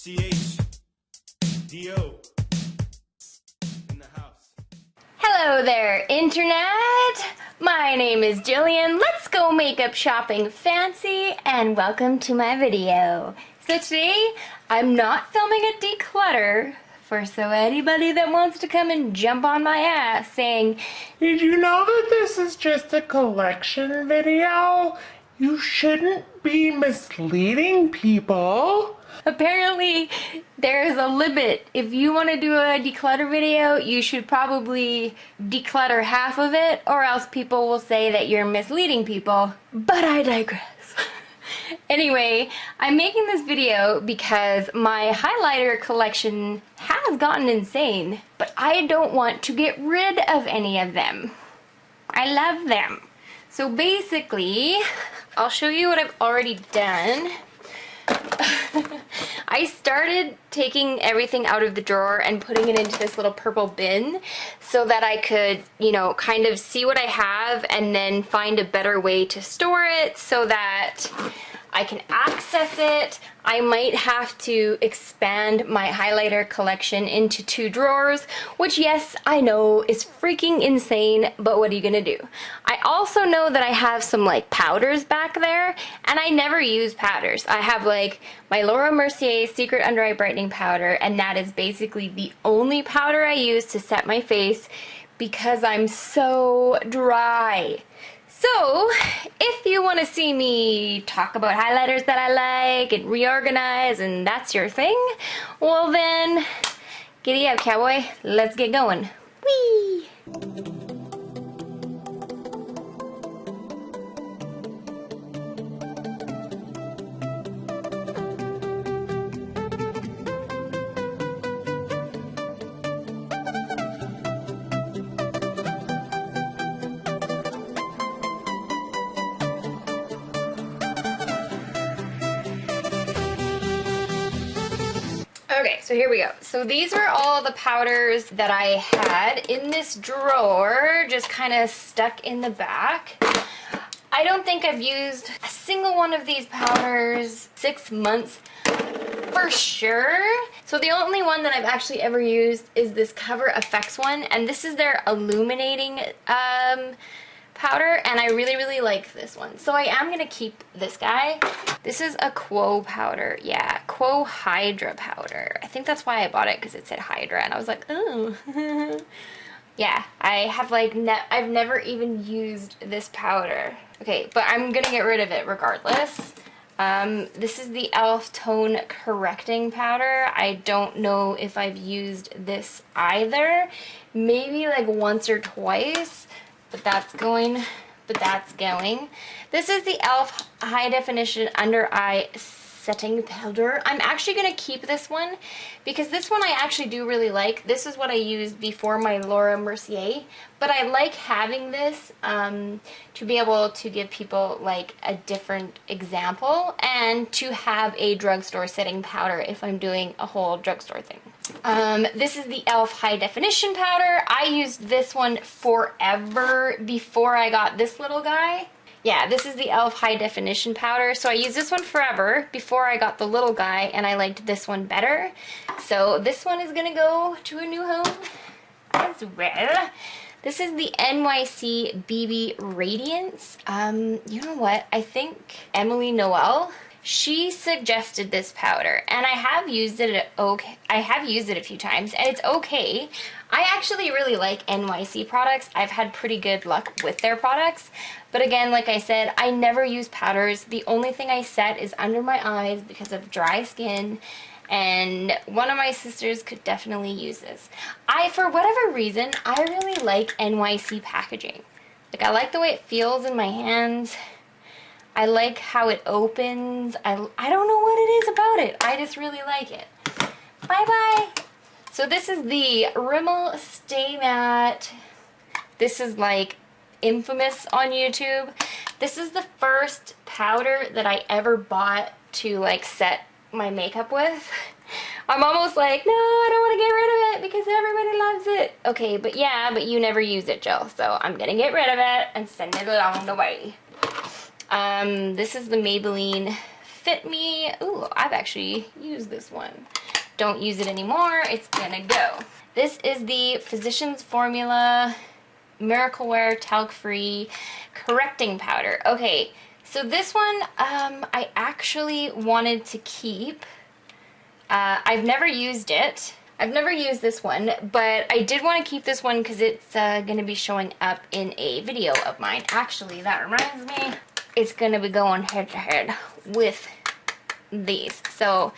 CHDO in the house. Hello there, Internet! My name is Jillian. Let's go makeup shopping fancy, and welcome to my video. So today, I'm not filming a declutter, so anybody that wants to come and jump on my ass saying, "Did you know that this is just a collection video? You shouldn't be misleading people." Apparently, there's a limit. If you want to do a declutter video, you should probably declutter half of it, or else people will say that you're misleading people. But I digress. Anyway, I'm making this video because my highlighter collection has gotten insane, but I don't want to get rid of any of them. I love them. So basically, I'll show you what I've already done. I started taking everything out of the drawer and putting it into this little purple bin so that I could, you know, kind of see what I have and then find a better way to store it so that I can access it. I might have to expand my highlighter collection into 2 drawers, which, yes, I know is freaking insane, but what are you gonna do? I also know that I have some like powders back there, and I never use powders. I have like my Laura Mercier Secret Under Eye Brightening Powder, and that is basically the only powder I use to set my face because I'm so dry. So, if you want to see me talk about highlighters that I like and reorganize and that's your thing, well then, giddy up, cowboy. Let's get going. Whee! Okay, so here we go. So these are all the powders that I had in this drawer, just kind of stuck in the back. I don't think I've used a single one of these powders 6 months for sure. So the only one that I've actually ever used is this Cover Effects one, and this is their illuminating powder, and I really like this one. So I am gonna keep this guy. This is a Quo powder. Yeah, Quo Hydra powder. I think that's why I bought it, because it said Hydra, and I was like, oh. Yeah, I have like, I've never even used this powder. Okay, but I'm gonna get rid of it regardless. This is the e.l.f. Tone Correcting Powder. I don't know if I've used this either. Maybe like once or twice. But that's going. This is the e.l.f. High Definition Under Eye Setting Powder. I'm actually going to keep this one because this one I actually do really like. This is what I used before my Laura Mercier, but I like having this to be able to give people like a different example and to have a drugstore setting powder if I'm doing a whole drugstore thing. This is the e.l.f. High Definition Powder. I used this one forever before I got this little guy. Yeah, this is the e.l.f. High Definition Powder. So I used this one forever before I got the little guy, and I liked this one better. So this one is gonna go to a new home as well. This is the NYC BB Radiance. You know what? I think Emily Noel, she suggested this powder, and I have used it. I have used it a few times, and it's okay. I actually really like NYC products. I've had pretty good luck with their products, but again, like I said, I never use powders. The only thing I set is under my eyes because of dry skin, and one of my sisters could definitely use this. For whatever reason, I really like NYC packaging. Like, I like the way it feels in my hands. I like how it opens. I don't know what it is about it. I just really like it. Bye-bye. So this is the Rimmel Stay Matte. This is like infamous on YouTube. This is the first powder that I ever bought to like set my makeup with. I'm almost like, no, I don't want to get rid of it because everybody loves it. Okay, but yeah, but you never use it, Jill. So I'm gonna get rid of it and send it along the way. This is the Maybelline fit me. Ooh, I've actually used this one. Don't use it anymore. It's gonna go. This is the Physicians Formula Miracle Wear Talc-Free Correcting Powder. Okay, so this one I actually wanted to keep. I've never used it. I've never used this one, but I did want to keep this one because it's going to be showing up in a video of mine. Actually, that reminds me, it's going to be going head to head with these. So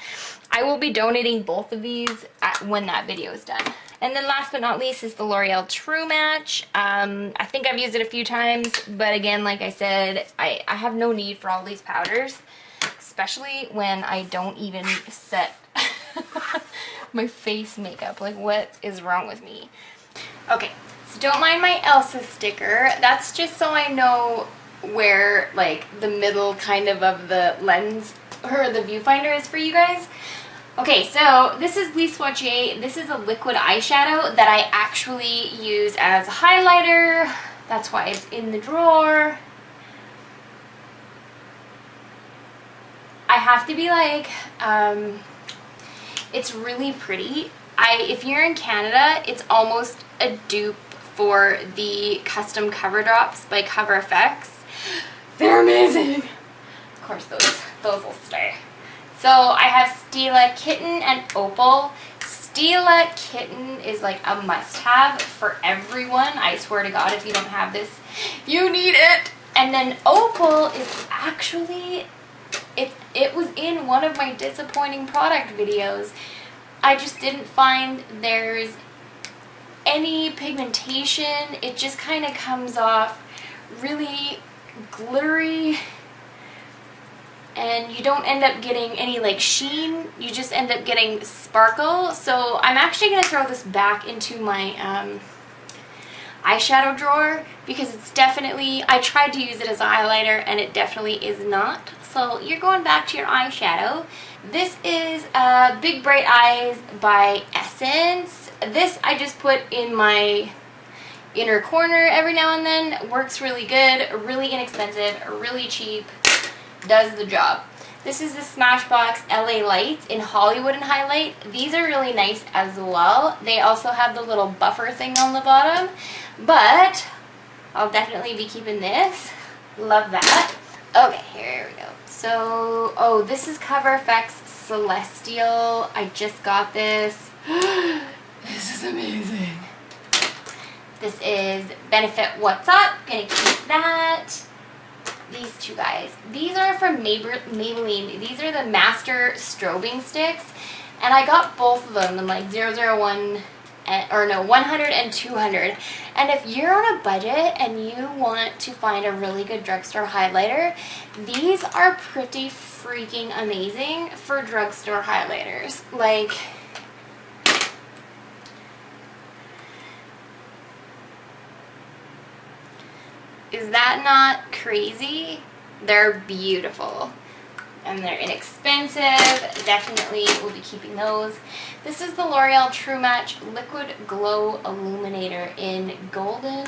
I will be donating both of these when that video is done. And then last but not least is the L'Oreal True Match. I think I've used it a few times, but again, like I said, I have no need for all these powders, especially when I don't even set my face makeup. Like, what is wrong with me? Okay, so don't mind my Elsa sticker. That's just so I know where, like, the middle kind of the lens or the viewfinder is for you guys. Okay, so this is Lis Swatchier. This is a liquid eyeshadow that I actually use as a highlighter. That's why it's in the drawer. I have to be like, it's really pretty. If you're in Canada, it's almost a dupe for the custom cover drops by Cover FX. They're amazing. Of course, those will stay. So I have Stila Kitten and Opal. Stila Kitten is like a must-have for everyone. I swear to God, if you don't have this, you need it. And then Opal is actually, it was in one of my disappointing product videos. I just didn't find there's any pigmentation. It just kind of comes off really glittery, and you don't end up getting any like sheen. You just end up getting sparkle. So I'm actually going to throw this back into my eyeshadow drawer because it's definitely, I tried to use it as a highlighter and it definitely is not. So you're going back to your eyeshadow. This is Big Bright Eyes by Essence. This I just put in my inner corner every now and then. Works really good, really inexpensive, really cheap, does the job. This is the Smashbox LA Lights in Hollywood and Highlight. These are really nice as well. They also have the little buffer thing on the bottom, but I'll definitely be keeping this. Love that. Okay, here we go. So, oh, this is Cover FX Celestial. I just got this. This is amazing. This is Benefit What's Up. Gonna keep that. These two guys. These are from Maybelline. These are the Master Strobing Sticks. And I got both of them in like 001, or no, 100 and 200. And if you're on a budget and you want to find a really good drugstore highlighter, these are pretty freaking amazing for drugstore highlighters. Like, is that not crazy? They're beautiful. And they're inexpensive. Definitely will be keeping those. This is the L'Oreal True Match Liquid Glow Illuminator in Golden.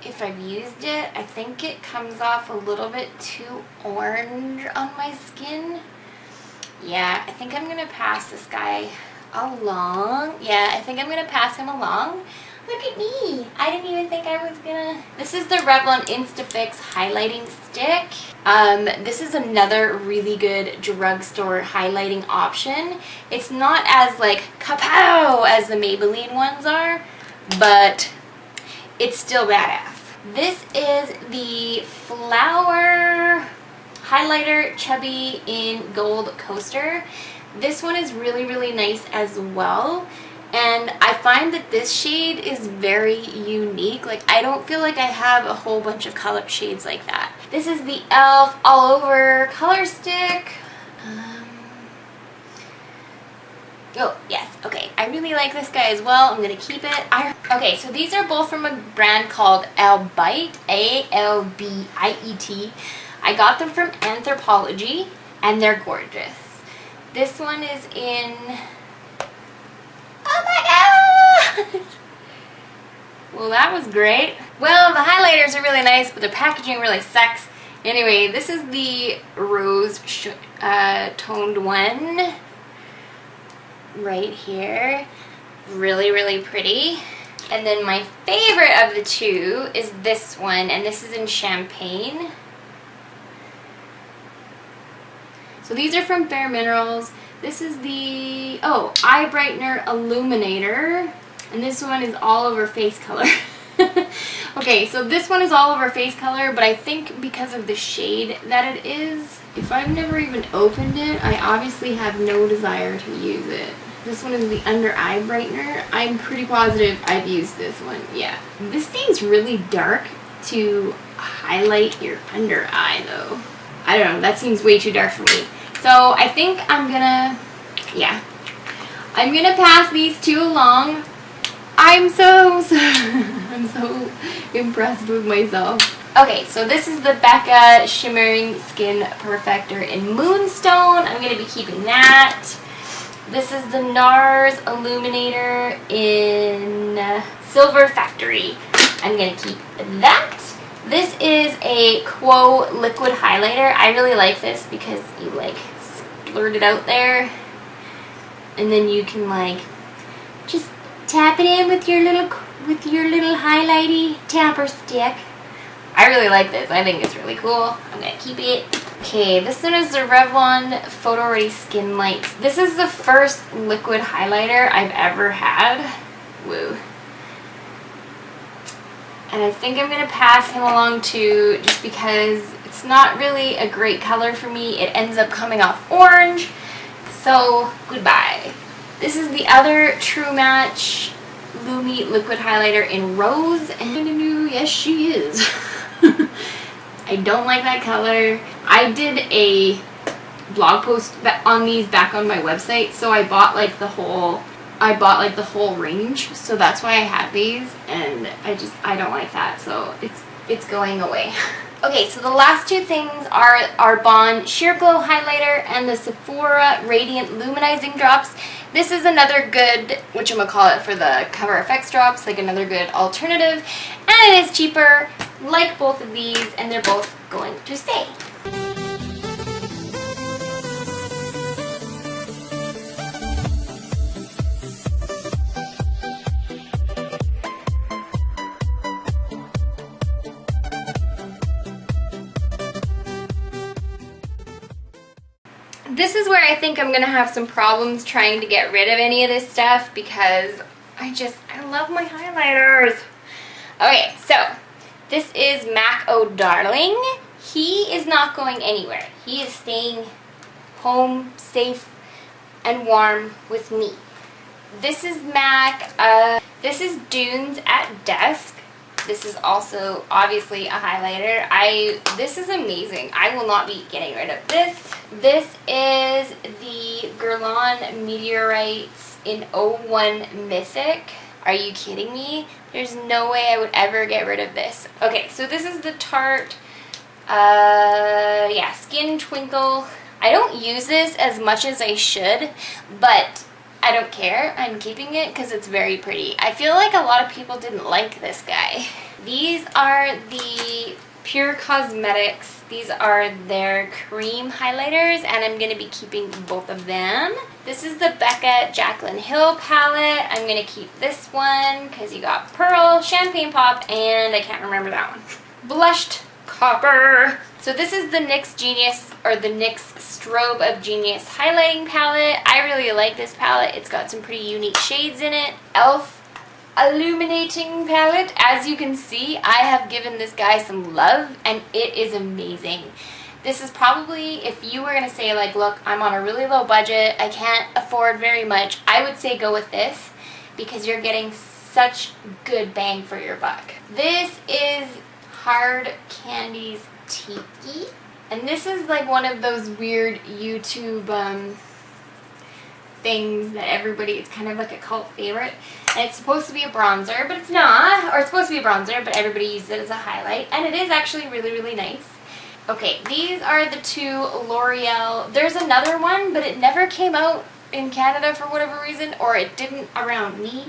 If I've used it, I think it comes off a little bit too orange on my skin. Yeah, I think I'm going to pass this guy along. Yeah, I think I'm going to pass him along. Look at me. I didn't even think I was gonna. This is the Revlon Instafix Highlighting Stick. This is another really good drugstore highlighting option. It's not as like kapow as the Maybelline ones are, but it's still badass. This is the Flower Highlighter Chubby in Gold Coaster. This one is really, really nice as well. And I find that this shade is very unique. Like, I don't feel like I have a whole bunch of color shades like that. This is the e.l.f. All Over Color Stick. Oh, yes. Okay. I really like this guy as well. I'm going to keep it. Okay, so these are both from a brand called Albite. A-L-B-I-E-T. I got them from Anthropologie, and they're gorgeous. This one is in... Oh my god! Well, that was great. Well, the highlighters are really nice, but the packaging really sucks. Anyway, this is the rose toned one right here. Really, really pretty. And then my favorite of the two is this one, and this is in Champagne. So these are from Bare Minerals. This is the, oh, Eye Brightener Illuminator, and this one is all over face color. Okay, so this one is all over face color, but I think because of the shade that it is, if I've never even opened it, I obviously have no desire to use it. This one is the under eye brightener. I'm pretty positive I've used this one, yeah. This seems really dark to highlight your under eye though. I don't know, that seems way too dark for me. So I think I'm gonna, yeah. I'm gonna pass these two along. I'm so impressed with myself. Okay, so this is the Becca Shimmering Skin Perfector in Moonstone. I'm going to be keeping that. This is the NARS Illuminator in Silver Factory. I'm going to keep that. This is a Quo Liquid Highlighter. I really like this because you like splurt it out there. And then you can like just tap it in with your little highlighty tapper stick. I really like this. I think it's really cool. I'm gonna keep it. Okay, this one is the Revlon Photo Ready Skin Lights. This is the first liquid highlighter I've ever had. Woo. And I think I'm gonna pass him along too, just because it's not really a great color for me. It ends up coming off orange. So goodbye. This is the other True Match Lumi liquid highlighter in Rose, and yes she is. I don't like that color. I did a blog post on these back on my website, so I bought like the whole range, so that's why I have these, and I don't like that, so it's going away. Okay, so the last two things are our Bond Sheer Glow Highlighter and the Sephora Radiant Luminizing Drops. This is another good, whatchamacallit, for the Cover FX drops, like another good alternative. And it is cheaper, like both of these, and they're both going to stay. This is where I think I'm going to have some problems trying to get rid of any of this stuff because I love my highlighters. Okay, so this is Mac Oh Darling. He is not going anywhere. He is staying home, safe, and warm with me. This is Mac. This is Dunes at Dusk. This is also obviously a highlighter. This is amazing. I will not be getting rid of this. This is the Guerlain Meteorites in 01 Mythic. Are you kidding me? There's no way I would ever get rid of this. Okay, so this is the Tarte, Skin Twinkle. I don't use this as much as I should, but I don't care. I'm keeping it because it's very pretty. I feel like a lot of people didn't like this guy. These are the Pure Cosmetics. These are their cream highlighters, and I'm going to be keeping both of them. This is the Becca Jaclyn Hill palette. I'm going to keep this one because you got Pearl, Champagne Pop, and I can't remember that one. Blushed Copper. So this is the NYX Genius, or the NYX Strobe of Genius highlighting palette. I really like this palette. It's got some pretty unique shades in it. e.l.f. Illuminating palette. As you can see, I have given this guy some love, and it is amazing. This is probably, if you were going to say like, look, I'm on a really low budget, I can't afford very much, I would say go with this because you're getting such good bang for your buck. This is Hard Candy's Tiki, and this is like one of those weird YouTube things that everybody, it's kind of like a cult favorite, and it's supposed to be a bronzer, but it's not, or it's supposed to be a bronzer, but everybody uses it as a highlight, and it is actually really, really nice. Okay, these are the two L'Oreal, there's another one, but it never came out in Canada for whatever reason, or it didn't around me.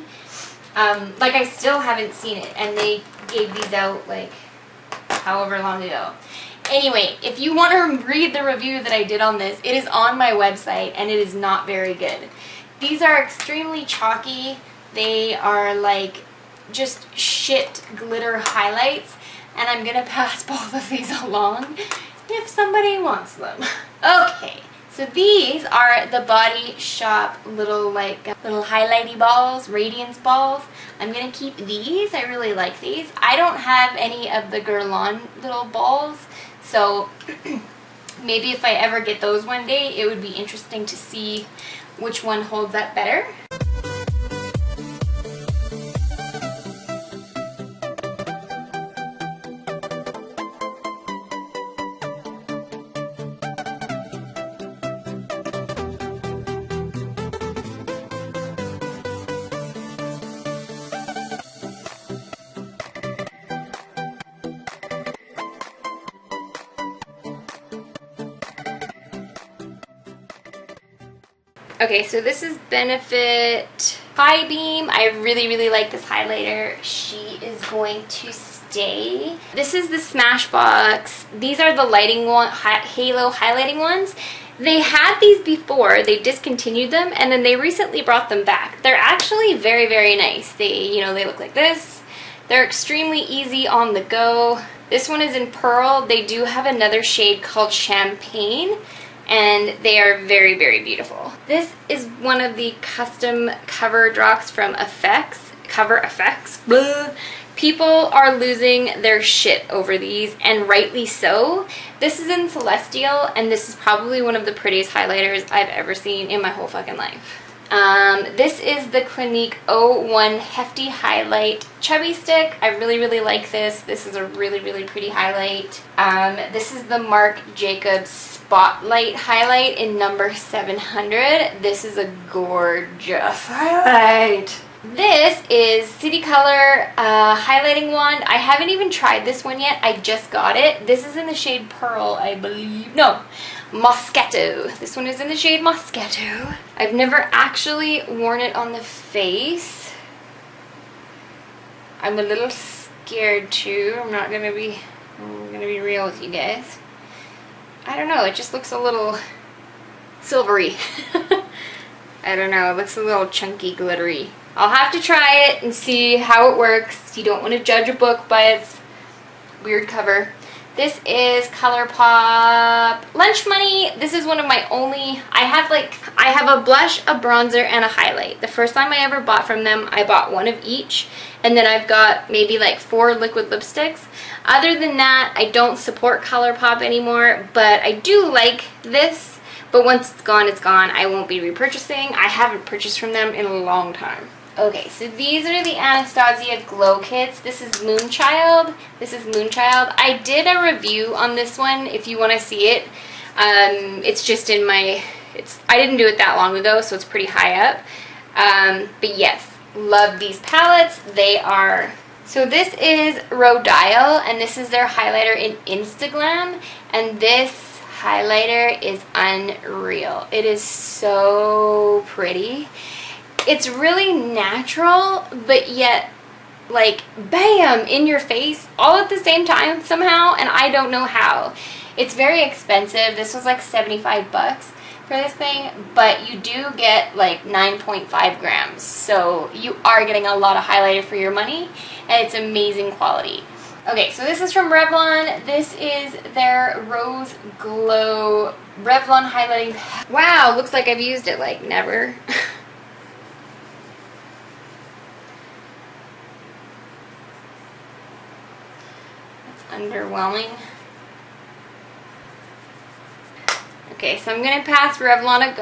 Like I still haven't seen it, and they gave these out like however long ago. Anyway, if you want to read the review that I did on this, it is on my website and it is not very good. These are extremely chalky. They are like just shit glitter highlights, and I'm gonna pass both of these along if somebody wants them. Okay, so these are the Body Shop little highlighty balls, radiance balls. I'm gonna keep these. I really like these. I don't have any of the Guerlain little balls, so maybe if I ever get those one day, it would be interesting to see which one holds up better. Okay, so this is Benefit High Beam. I really like this highlighter. She is going to stay. This is the Smashbox. These are the lighting one, halo highlighting ones. They had these before, they discontinued them, and then they recently brought them back. They're actually very nice. They, they look like this. They're extremely easy on the go. This one is in Pearl. They do have another shade called Champagne, and they are very beautiful. This is one of the custom cover drops from Cover Effects. Blah. People are losing their shit over these, and rightly so. This is in Celestial, and this is probably one of the prettiest highlighters I've ever seen in my whole fucking life. This is the Clinique 01 Hefty Highlight Chubby Stick. I really like this. This is a really pretty highlight. This is the Marc Jacobs Spotlight Highlight in number 700. This is a gorgeous highlight. This is City Color highlighting wand. I haven't even tried this one yet. I just got it. This is in the shade Pearl, I believe. No, Moscato. This one is in the shade Moscato. I've never actually worn it on the face. I'm a little scared too. I'm gonna be real with you guys. I don't know, it just looks a little silvery. I don't know, it looks a little chunky, glittery. I'll have to try it and see how it works. You don't want to judge a book by its weird cover. This is ColourPop Lunch Money. This is one of my only, I have a blush, a bronzer, and a highlight. The first time I ever bought from them, I bought one of each, and then I've got maybe like 4 liquid lipsticks. Other than that, I don't support ColourPop anymore, but I do like this. But once it's gone, it's gone. I won't be repurchasing. I haven't purchased from them in a long time. Okay, so these are the Anastasia Glow Kits. This is Moonchild. This is Moonchild. I did a review on this one if you want to see it. It's just in my, I didn't do it that long ago, so it's pretty high up. But yes, love these palettes. They are, so this is Rodial, and this is their highlighter in Instaglam, and this highlighter is unreal. It is so pretty. It's really natural, but yet like bam, in your face all at the same time somehow, and I don't know how. It's very expensive. This was like 75 bucks for this thing, but you do get like 9.5 grams, so you are getting a lot of highlighter for your money, and it's amazing quality. Okay, so this is from Revlon. This is their Rose Glow Revlon highlighting. Wow, looks like I've used it like never. Underwhelming. Okay, so I'm gonna pass Revlon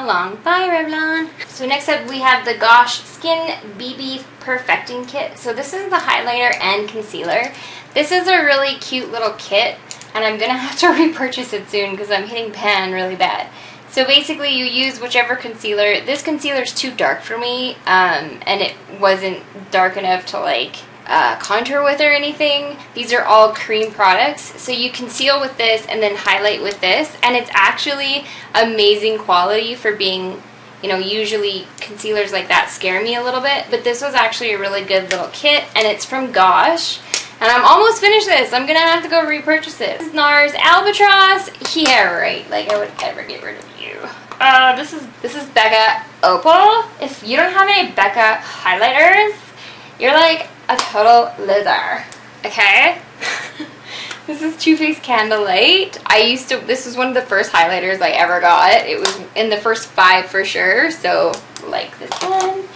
along. Bye, Revlon. So next up we have the Gosh Skin BB Perfecting Kit. So this is the highlighter and concealer. This is a really cute little kit, and I'm gonna have to repurchase it soon because I'm hitting pan really bad. So basically you use whichever concealer. This concealer is too dark for me, and it wasn't dark enough to like contour with or anything. These are all cream products, so you conceal with this and then highlight with this, and it's actually amazing quality for being, you know, usually concealers like that scare me a little bit, but this was actually a really good little kit, and it's from Gosh, And I'm almost finished this. I'm gonna have to go repurchase it. This is NARS Albatross. Yeah, right. Like I would never get rid of you. This is Becca Opal. If you don't have any Becca highlighters, you're like a total loser. Okay? This is Too Faced Candlelight. This was one of the first highlighters I ever got. It was in the first 5 for sure, so like this one.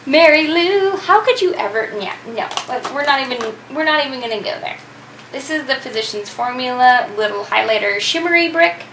Mary Lou, how could you ever, yeah, no, we're not even gonna go there. This is the Physicians Formula Little Highlighter Shimmery Brick.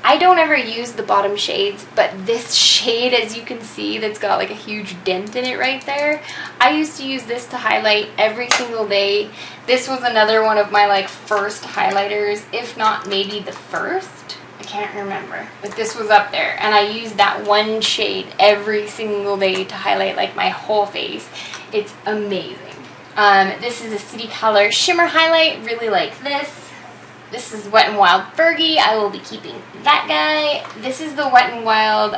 I don't ever use the bottom shades, but this shade, as you can see, that's got like a huge dent in it right there. I used to use this to highlight every single day. This was another one of my like first highlighters, if not maybe the first. I can't remember, but this was up there. And I used that one shade every single day to highlight like my whole face. It's amazing. This is a City Color Shimmer Highlight, really like this. This is Wet n Wild Fergie. I will be keeping that guy. This is the Wet n Wild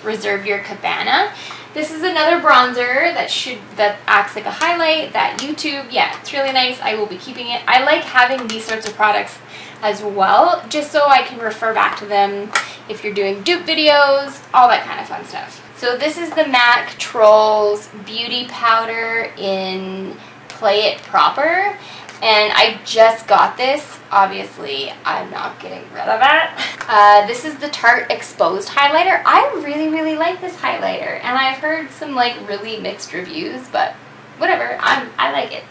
Reserve Your Cabana. This is another bronzer that acts like a highlight. That YouTube, yeah, it's really nice. I will be keeping it. I like having these sorts of products as well, just so I can refer back to them if you're doing dupe videos, all that kind of fun stuff. So this is the MAC Trolls Beauty Powder in Play It Proper. And I just got this. Obviously, I'm not getting rid of it. This is the Tarte Exposed Highlighter. I really, really like this highlighter. And I've heard some like really mixed reviews, but whatever. I like it.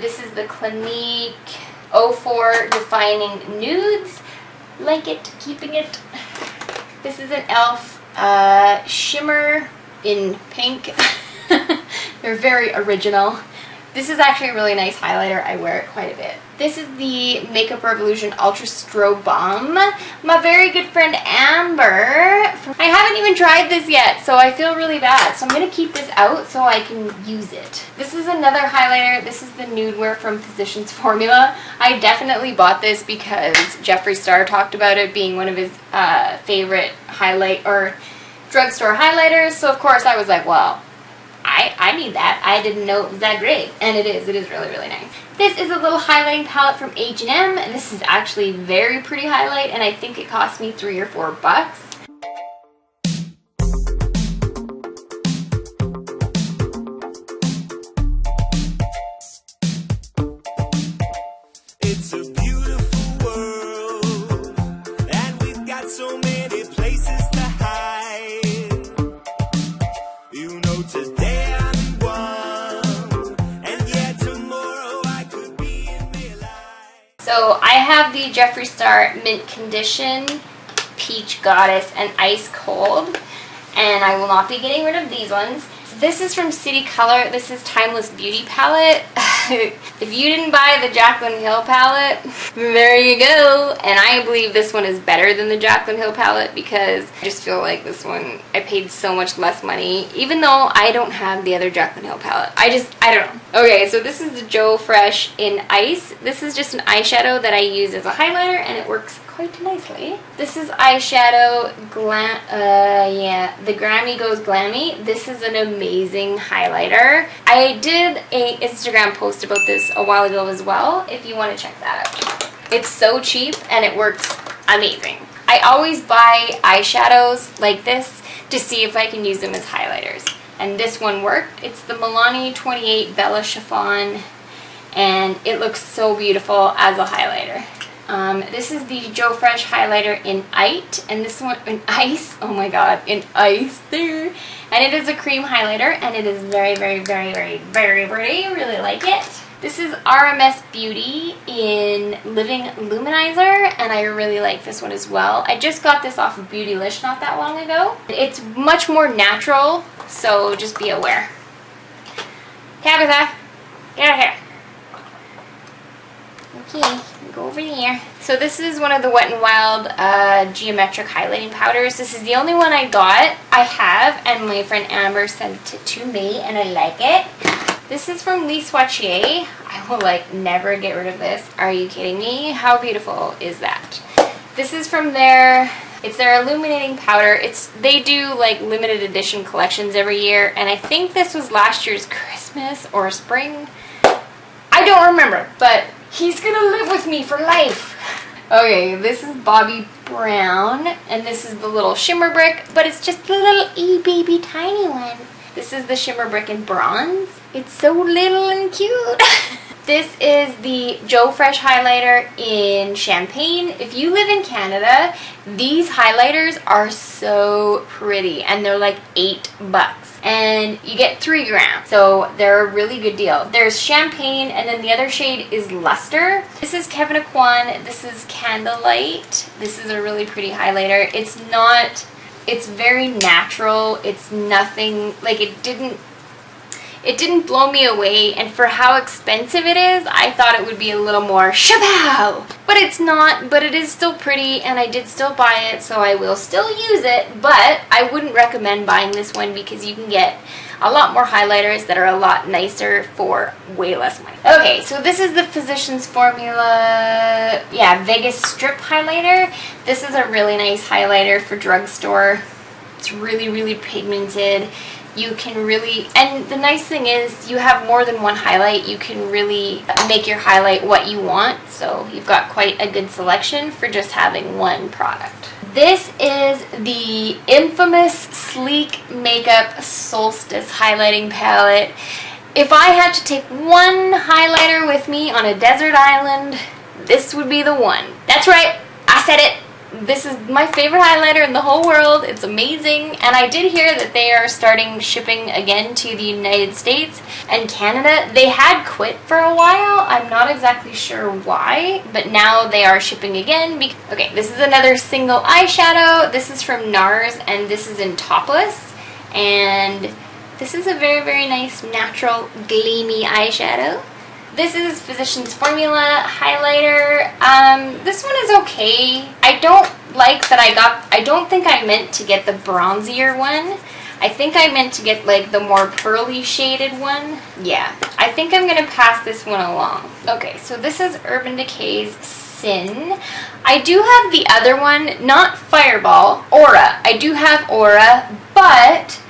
This is the Clinique 04 Defining Nudes. Like it, keeping it. This is an e.l.f. Shimmer in pink. They're very original. This is actually a really nice highlighter. I wear it quite a bit. This is the Makeup Revolution Ultra Strobe Balm. My very good friend Amber. I haven't even tried this yet, so I feel really bad. So I'm going to keep this out so I can use it. This is another highlighter. This is the Nude Wear from Physicians Formula. I definitely bought this because Jeffree Star talked about it being one of his favorite highlight or drugstore highlighters. So of course I was like, well, I need that. I didn't know it was that great. And it is. It is really, really nice. This is a little highlighting palette from H&M. And this is actually very pretty highlight. And I think it cost me $3 or $4. It's a beautiful world, and we've got so many places to hide. You know, today I'm one, and yet tomorrow I could be in real life. So I have the Jeffree Star Mint Condition, Peach Goddess, and Ice Cold. And I will not be getting rid of these ones. This is from City Color. This is Timeless Beauty Palette. If you didn't buy the Jaclyn Hill palette, there you go. And I believe this one is better than the Jaclyn Hill palette because I just feel like this one, I paid so much less money, even though I don't have the other Jaclyn Hill palette. I don't know. Okay, so this is the Joe Fresh in Ice. This is just an eyeshadow that I use as a highlighter, and it works quite nicely. This is eyeshadow the Grammy Goes Glammy. This is an amazing highlighter. I did a Instagram post about this a while ago as well, if you want to check that out. It's so cheap and it works amazing. I always buy eyeshadows like this to see if I can use them as highlighters. And this one worked. It's the Milani 28 Bella Chiffon, and it looks so beautiful as a highlighter. This is the Joe Fresh highlighter in It, and this one in Ice. Oh my god, in Ice there. And it is a cream highlighter, and it is very, very, very, very, very pretty. Really like it. This is RMS Beauty in Living Luminizer, and I really like this one as well. I just got this off of Beautylish not that long ago. It's much more natural, so just be aware. Tabitha, get out here. Okay, go over there. So this is one of the Wet n Wild Geometric Highlighting Powders. This is the only one I got. I have, and my friend Amber sent it to me, and I like it. This is from Lee Swatchier. I will like never get rid of this. Are you kidding me? How beautiful is that? This is from it's their illuminating powder. They do like limited edition collections every year, and I think this was last year's Christmas or spring. I I don't remember, but he's gonna live with me for life. Okay, this is Bobby Brown, and this is the little shimmer brick, but it's just the little baby tiny one. This is the shimmer brick in bronze. It's so little and cute. This is the Joe Fresh highlighter in Champagne. If you live in Canada, these highlighters are so pretty, and they're like $8. And you get 3 grams, so they're a really good deal. There's Champagne, and then the other shade is Luster. This is Kevin Aquan. This is Candlelight. This is a really pretty highlighter. It's very natural. It's nothing, like it didn't blow me away, and for how expensive it is, I thought it would be a little more shabow. But it's not, but it is still pretty, and I did still buy it, so I will still use it, but I wouldn't recommend buying this one because you can get a lot more highlighters that are a lot nicer for way less money. Okay, so this is the Physicians Formula, Vegas Strip highlighter. This is a really nice highlighter for drugstore. It's really, really pigmented. You can really, and the nice thing is you have more than one highlight. You can really make your highlight what you want, so you've got quite a good selection for just having one product. This is the infamous Sleek Makeup Solstice highlighting palette. If I had to take one highlighter with me on a desert island, this would be the one. That's right, I said it. This is my favorite highlighter in the whole world. It's amazing, and I did hear that they are starting shipping again to the United States and Canada. They had quit for a while. I'm not exactly sure why, but now they are shipping again. Okay, this is another single eyeshadow. This is from NARS, and this is in Topless, and this is a very, very nice natural gleamy eyeshadow. This is Physicians Formula highlighter. This one is okay. I don't think I meant to get the bronzier one. I think I meant to get like the more pearly shaded one. Yeah, I think I'm gonna pass this one along. Okay, so this is Urban Decay's Sin. I do have the other one, not Fireball, Aura. I do have Aura, but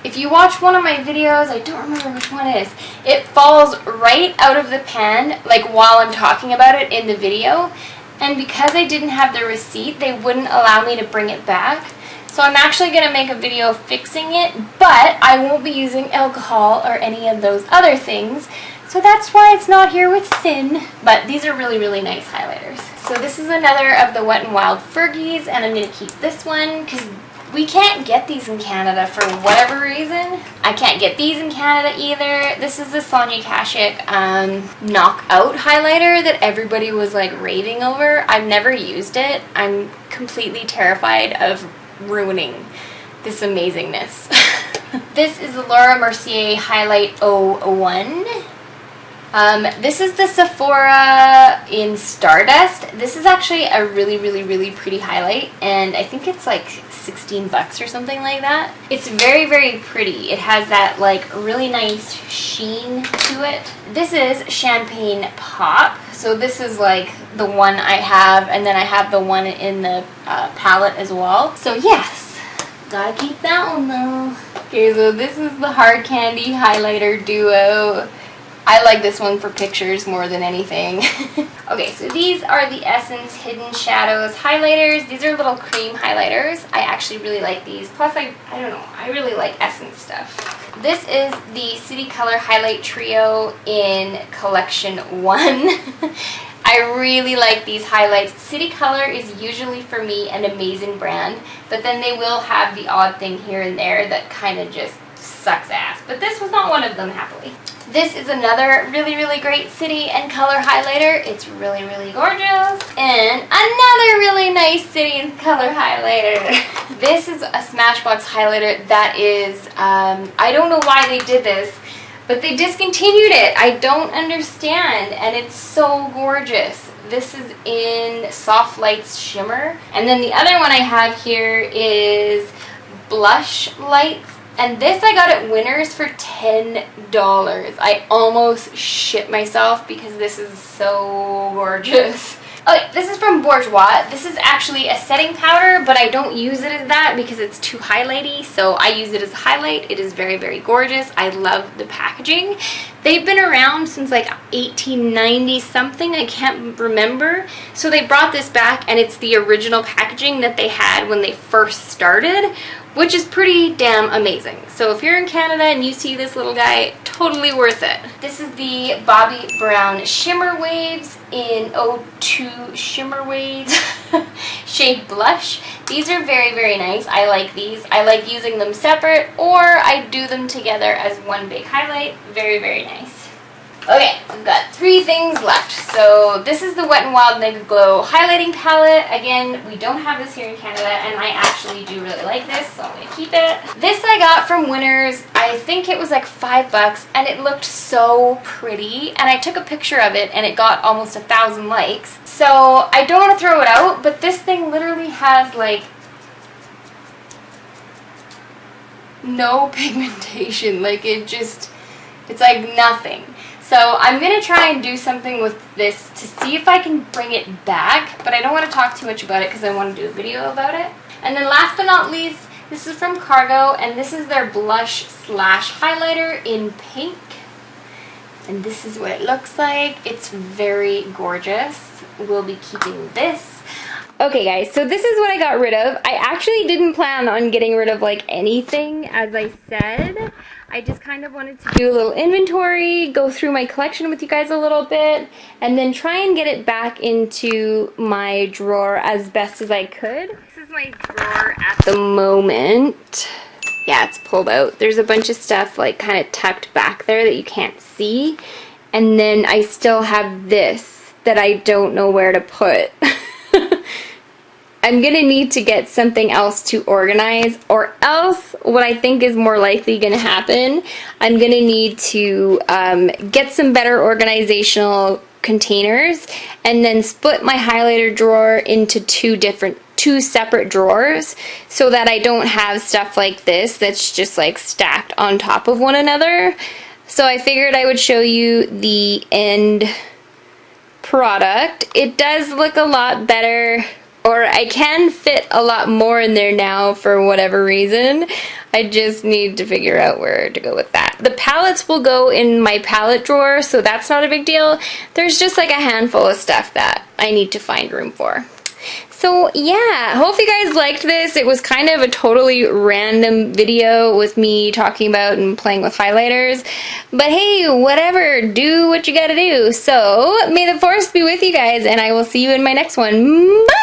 if you watch one of my videos, I don't remember which one it is, it falls right out of the pan, like while I'm talking about it in the video. And because I didn't have the receipt, they wouldn't allow me to bring it back. So I'm actually going to make a video fixing it, but I won't be using alcohol or any of those other things. So that's why it's not here with Sin. But these are really, really nice highlighters. So this is another of the Wet n Wild Fergies, and I'm going to keep this one because we can't get these in Canada for whatever reason. I can't get these in Canada either. This is the Sonia Kashuk Knockout highlighter that everybody was like raving over. I've never used it. I'm completely terrified of ruining this amazingness. This is the Laura Mercier Highlight 01. This is the Sephora in Stardust. This is actually a really, really, really pretty highlight, and I think it's like $16 or something like that. It's very, very pretty. It has that like really nice sheen to it. This is Champagne Pop. So this is like the one I have, and then I have the one in the palette as well. So yes, gotta keep that one though. Okay, so this is the Hard Candy Highlighter Duo. I like this one for pictures more than anything. Okay, so these are the Essence Hidden Shadows highlighters. These are little cream highlighters. I actually really like these. Plus, I don't know, I really like Essence stuff. This is the City Color Highlight Trio in Collection 1. I really like these highlights. City Color is usually, for me, an amazing brand, but then they will have the odd thing here and there that kind of just sucks ass. But this was not one of them, happily. This is another really, really great City and Color highlighter. It's really, really gorgeous. And another really nice City and Color highlighter. This is a Smashbox highlighter that is, I don't know why they did this, but they discontinued it. I don't understand, and it's so gorgeous. This is in Soft Lights Shimmer. And then the other one I have here is Blush Lights. And this I got at Winners for $10. I almost shit myself because this is so gorgeous. Okay, this is from Bourjois. This is actually a setting powder, but I don't use it as that because it's too highlighty, so I use it as a highlight. It is very, very gorgeous. I love the packaging. They've been around since like 1890 something, I can't remember. So they brought this back, and it's the original packaging that they had when they first started, which is pretty damn amazing. So if you're in Canada and you see this little guy, totally worth it. This is the Bobbi Brown Shimmer Waves in 02 Shimmer Waves shade Blush. These are very, very nice. I like these. I like using them separate, or I do them together as one big highlight. Very, very nice. Okay, we've got 3 things left. So this is the Wet n Wild Mega Glow Highlighting Palette. Again, we don't have this here in Canada, and I actually do really like this, so I'm going to keep it. This I got from Winners. I think it was like $5, and it looked so pretty. And I took a picture of it, and it got almost 1,000 likes. So I don't want to throw it out, but this thing literally has like no pigmentation. Like it's like nothing. So I'm going to try and do something with this to see if I can bring it back, but I don't want to talk too much about it because I want to do a video about it. And then last but not least, this is from Cargo, and this is their blush slash highlighter in pink. And this is what it looks like. It's very gorgeous. We'll be keeping this. Okay guys, so this is what I got rid of. I actually didn't plan on getting rid of like anything, as I said. I just kind of wanted to do a little inventory, go through my collection with you guys a little bit, and then try and get it back into my drawer as best as I could. This is my drawer at the moment. Yeah, it's pulled out. There's a bunch of stuff like kind of tucked back there that you can't see. And then I still have this that I don't know where to put. I'm gonna need to get something else to organize, or else what I think is more likely gonna happen, I'm gonna need to get some better organizational containers and then split my highlighter drawer into two separate drawers so that I don't have stuff like this that's just like stacked on top of one another. So I figured I would show you the end product. It does look a lot better, or I can fit a lot more in there now for whatever reason. I just need to figure out where to go with that. The palettes will go in my palette drawer, so that's not a big deal. There's just like a handful of stuff that I need to find room for. So yeah, hope you guys liked this. It was kind of a totally random video with me talking about and playing with highlighters. But hey, whatever, do what you gotta do. So may the force be with you guys, and I will see you in my next one. Bye!